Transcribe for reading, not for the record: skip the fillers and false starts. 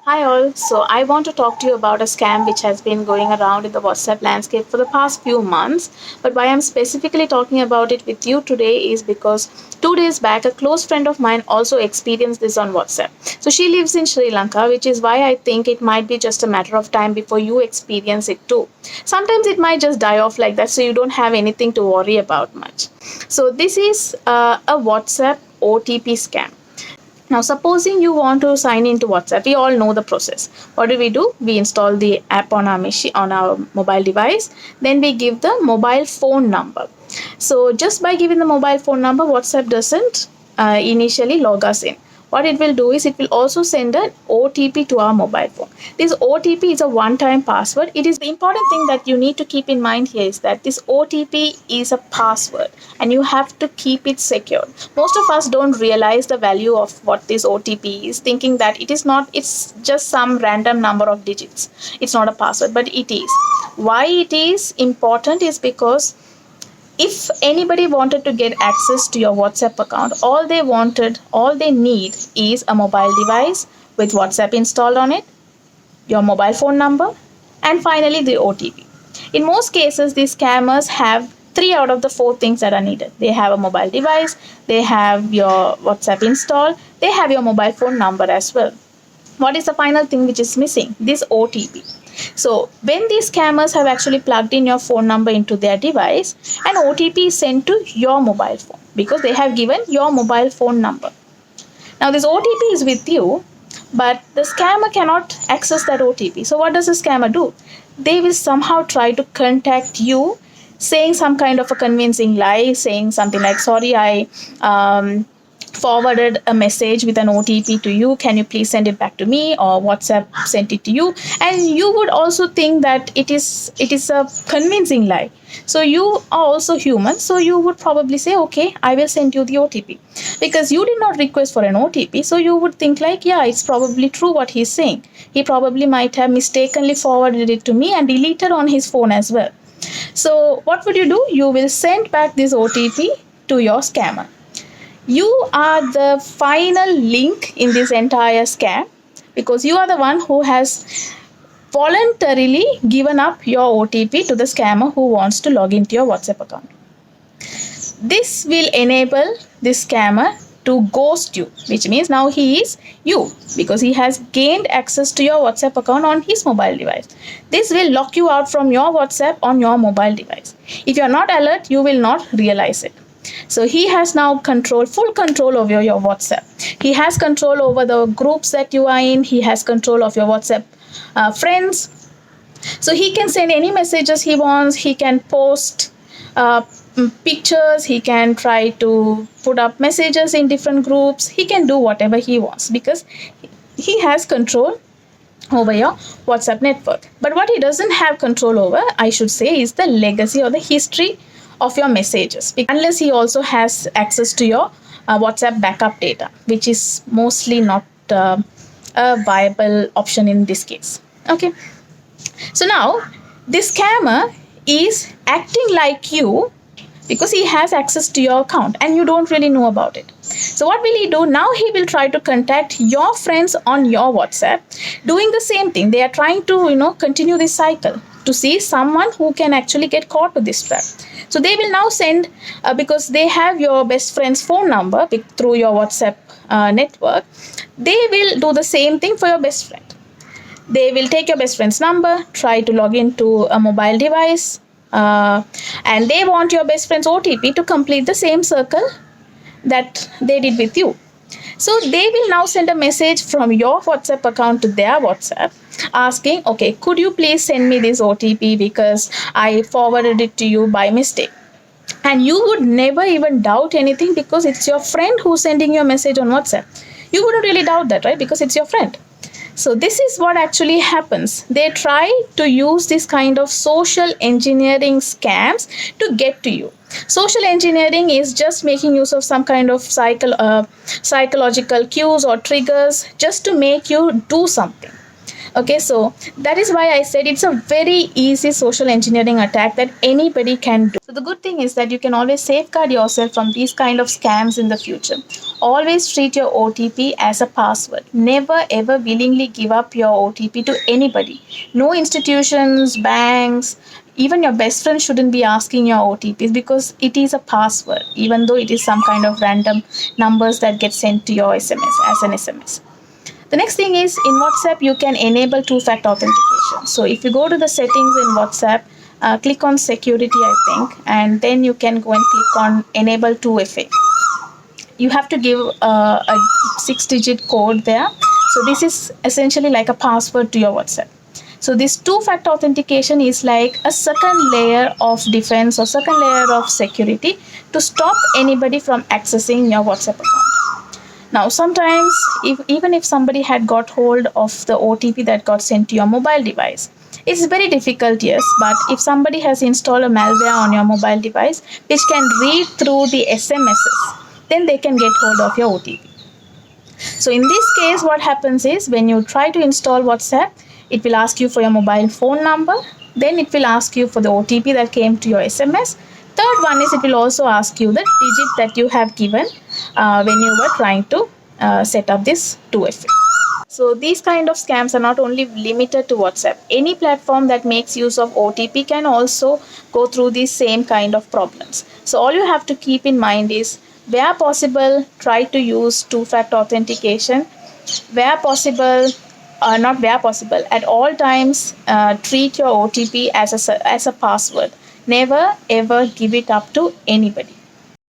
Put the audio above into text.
Hi all. So I want to talk to you about a scam which has been going around in the WhatsApp landscape for the past few months. But why I'm specifically talking about it with you today is because 2 days back a close friend of mine also experienced this on WhatsApp. So she lives in Sri Lanka, which is why I think it might be just a matter of time before you experience it too. Sometimes it might just die off like that, so you don't have anything to worry about much. So this is a WhatsApp OTP scam. Now, supposing you want to sign into WhatsApp, we all know the process. What do? We install the app on our machine, on our mobile device. Then we give the mobile phone number. So, just by giving the mobile phone number, WhatsApp doesn't initially log us in. What it will do is it will also send an OTP to our mobile phone. This OTP is a one-time password. It is the important thing that you need to keep in mind here is that this OTP is a password and you have to keep it secure. Most of us don't realize the value of what this OTP is, thinking that it is not, it's just some random number of digits. It's not a password, but it is. Why it is important is because if anybody wanted to get access to your WhatsApp account, all they need is a mobile device with WhatsApp installed on it, your mobile phone number, and finally the OTP. In most cases, these scammers have three out of the four things that are needed. They have a mobile device, they have your WhatsApp installed, they have your mobile phone number as well. What is the final thing which is missing? This OTP. So when these scammers have actually plugged in your phone number into their device, an OTP is sent to your mobile phone because they have given your mobile phone number. Now this OTP is with you, but the scammer cannot access that OTP. So what does the scammer do? They will somehow try to contact you saying some kind of a convincing lie, saying something like, sorry, I forwarded a message with an OTP to you. Can you please send it back to me? Or WhatsApp sent it to you. And you would also think that it is a convincing lie. So you are also human. So you would probably say, okay, I will send you the OTP. Because you did not request for an OTP. So you would think like, yeah, it's probably true what he's saying. He probably might have mistakenly forwarded it to me and deleted on his phone as well. So what would you do? You will send back this OTP to your scammer. You are the final link in this entire scam because you are the one who has voluntarily given up your OTP to the scammer who wants to log into your WhatsApp account. This will enable this scammer to ghost you, which means now he is you because he has gained access to your WhatsApp account on his mobile device. This will lock you out from your WhatsApp on your mobile device. If you are not alert, you will not realize it. So he has now full control over your WhatsApp. He has control over the groups that you are in. He has control of your WhatsApp friends. So he can send any messages he wants. He can post pictures. He can try to put up messages in different groups. He can do whatever he wants because he has control over your WhatsApp network. But what he doesn't have control over, I should say, is the legacy or the history of your messages, unless he also has access to your WhatsApp backup data, which is mostly not a viable option in this case. Okay, so now this scammer is acting like you because he has access to your account and you don't really know about it. So what will he do? Now he will try to contact your friends on your WhatsApp doing the same thing. They are trying to continue this cycle to see someone who can actually get caught with this trap. So they will now send, because they have your best friend's phone number through your WhatsApp network, they will do the same thing for your best friend. They will take your best friend's number, try to log into a mobile device, and they want your best friend's OTP to complete the same circle that they did with you. So they will now send a message from your WhatsApp account to their WhatsApp asking, okay, could you please send me this OTP because I forwarded it to you by mistake. And you would never even doubt anything because it's your friend who's sending you a message on WhatsApp. You wouldn't really doubt that, right? Because it's your friend. So this is what actually happens. They try to use this kind of social engineering scams to get to you. Social engineering is just making use of some kind of psychological cues or triggers just to make you do something. Okay, so that is why I said it's a very easy social engineering attack that anybody can do. So the good thing is that you can always safeguard yourself from these kind of scams in the future. Always treat your OTP as a password. Never ever willingly give up your OTP to anybody. No institutions, banks, even your best friend shouldn't be asking your OTPs because it is a password, even though it is some kind of random numbers that get sent to your SMS as an SMS. The next thing is in WhatsApp, you can enable two-factor authentication. So if you go to the settings in WhatsApp, click on security, I think, and then you can go and click on enable 2FA. You have to give a 6-digit code there. So this is essentially like a password to your WhatsApp. So this two-factor authentication is like a second layer of defense or second layer of security to stop anybody from accessing your WhatsApp account. Now, sometimes, even if somebody had got hold of the OTP that got sent to your mobile device, it's very difficult, yes, but if somebody has installed a malware on your mobile device which can read through the SMSs, then they can get hold of your OTP. So, in this case, what happens is when you try to install WhatsApp, it will ask you for your mobile phone number, then it will ask you for the OTP that came to your SMS. Third one is it will also ask you the digit that you have given when you were trying to set up this 2FA. So these kind of scams are not only limited to WhatsApp. Any platform that makes use of OTP can also go through these same kind of problems. So all you have to keep in mind is where possible, try to use two-factor authentication. Where possible, not where possible, at all times, treat your OTP as a password. Never ever give it up to anybody.